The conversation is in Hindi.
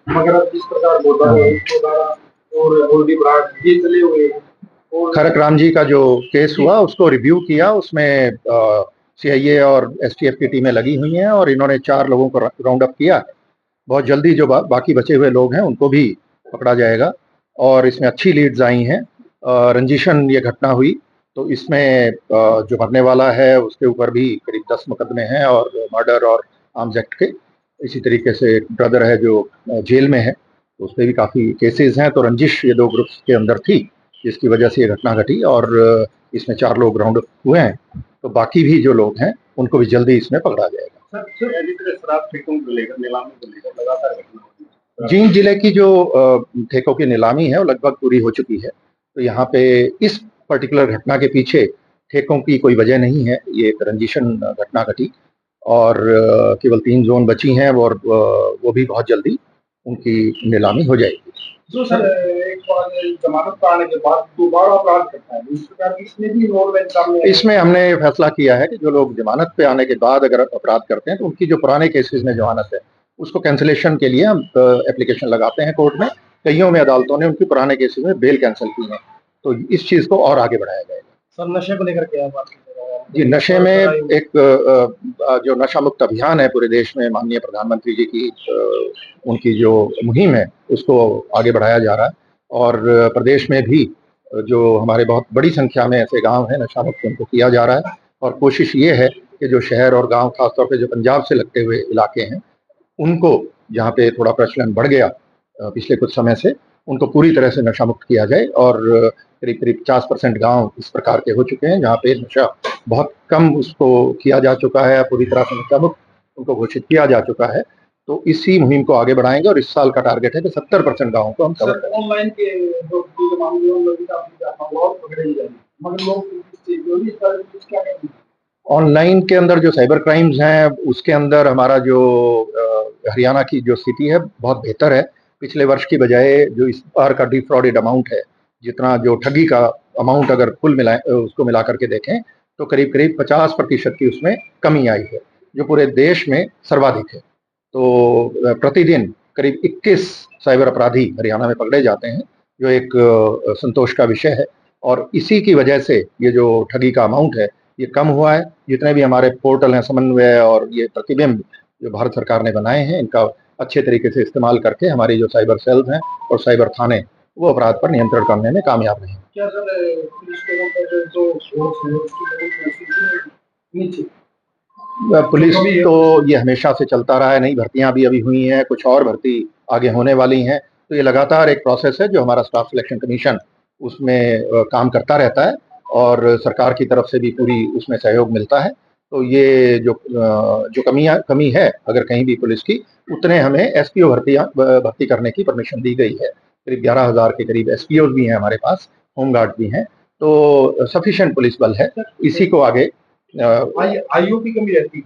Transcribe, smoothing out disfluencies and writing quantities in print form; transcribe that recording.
मगर अब जिस प्रकार और भी बड़ा ये चले हुए हैं। और खरक राम जी का जो केस हुआ उसको रिव्यू किया, उसमें सीआईए और एसटीएफ की टीमें लगी हुई हैं और इन्होंने 4 लोगों को राउंड अप किया। बहुत जल्दी जो बाकी बचे हुए लोग हैं उनको भी पकड़ा जाएगा और इसमें अच्छी लीड्स आई हैं। रंजिशन ये घटना हुई तो इसमें जो मरने वाला है उसके ऊपर भी करीब 10 मुकदमे हैं और मर्डर और आर्म्स एक्ट के। इसी तरीके से एक ब्रदर है जो जेल में है, तो उस पर भी काफ़ी केसेस हैं। तो रंजिश ये 2 ग्रुप्स के अंदर थी जिसकी वजह से ये घटना घटी और इसमें 4 लोग राउंड अप हुए हैं। तो बाकी भी जो लोग हैं उनको भी जल्दी इसमें पकड़ा जाएगा। शराब ठेकों को लेकर, नीलामी को लेकर लगातार घटना होती है। जींद जिले की जो ठेकों की नीलामी है वो लगभग पूरी हो चुकी है। तो यहाँ पे इस पर्टिकुलर घटना के पीछे ठेकों की कोई वजह नहीं है, ये एक रंजिशन घटना घटी और केवल 3 जोन बची हैं और वो भी बहुत जल्दी उनकी नीलामी हो जाएगी। जो सर एक बार जमानत पर आने के बाद दोबारा अपराध करता है, इस प्रकार इसमें भी इन्वॉल्वमेंट सामने है। इसमें हमने फैसला किया है कि जो लोग जमानत पे आने के बाद अगर अपराध करते हैं तो उनकी जो पुराने केसेस में जमानत है उसको कैंसिलेशन के लिए हम एप्लीकेशन लगाते हैं कोर्ट में। कईयों में अदालतों ने उनकी पुराने केसेस में बेल कैंसिल की है, तो इस चीज को और आगे बढ़ाया जाएगा। सर नशे को लेकर क्या बात जी, नशे में एक जो नशा मुक्त अभियान है पूरे देश में, माननीय प्रधानमंत्री जी की उनकी जो मुहिम है उसको आगे बढ़ाया जा रहा है और प्रदेश में भी जो हमारे बहुत बड़ी संख्या में ऐसे गांव हैं नशा मुक्त, उनको किया जा रहा है। और कोशिश ये है कि जो शहर और गांव, खासतौर पे जो पंजाब से लगते हुए इलाके हैं, उनको जहाँ पे थोड़ा प्रचलन बढ़ गया पिछले कुछ समय से, उनको पूरी तरह से नशा मुक्त किया जाए। और करीब करीब 50% गांव इस प्रकार के हो चुके हैं जहाँ पे नशा बहुत कम उसको किया जा चुका है, पूरी तरह से नशा मुक्त उनको घोषित किया जा चुका है। तो इसी मुहिम को आगे बढ़ाएंगे और इस साल का टारगेट है कि 70% गाँवों को हम कवर करें। ऑनलाइन के जो मामले मगर लोग ऑनलाइन के अंदर जो साइबर क्राइम्स हैं उसके अंदर हमारा जो हरियाणा की जो स्थिति है बहुत बेहतर है। पिछले वर्ष की बजाय जो इस बार का डिफ्रॉडेड अमाउंट है, जितना जो ठगी का अमाउंट अगर कुल मिला उसको मिला करके देखें तो करीब करीब 50% की उसमें कमी आई है, जो पूरे देश में सर्वाधिक है। तो प्रतिदिन करीब 21 साइबर अपराधी हरियाणा में पकड़े जाते हैं, जो एक संतोष का विषय है। और इसी की वजह से ये जो ठगी का अमाउंट है ये कम हुआ है। जितने भी हमारे पोर्टल हैं, समन्वय और ये प्रतिबिंब जो भारत सरकार ने बनाए हैं, इनका अच्छे तरीके से इस्तेमाल करके हमारी जो साइबर सेल्स हैं और साइबर थाने वो अपराध पर नियंत्रण करने में कामयाब रहे हैं। क्या सर पुलिस तो ये हमेशा से चलता रहा है, नई भर्तियां भी अभी हुई हैं, कुछ और भर्ती आगे होने वाली हैं। तो ये लगातार एक प्रोसेस है जो हमारा स्टाफ सिलेक्शन कमीशन उसमें काम करता रहता है और सरकार की तरफ से भी पूरी उसमें सहयोग मिलता है। तो ये जो कमी है अगर कहीं भी पुलिस की, उतने हमें एसपीओ भर्ती करने की परमिशन दी गई है। करीब 11,000 के करीब एसपीओ भी हैं हमारे पास, होमगार्ड भी हैं, तो सफिशिएंट पुलिस बल है। इसी को आगे आईओ की कमी रहती है।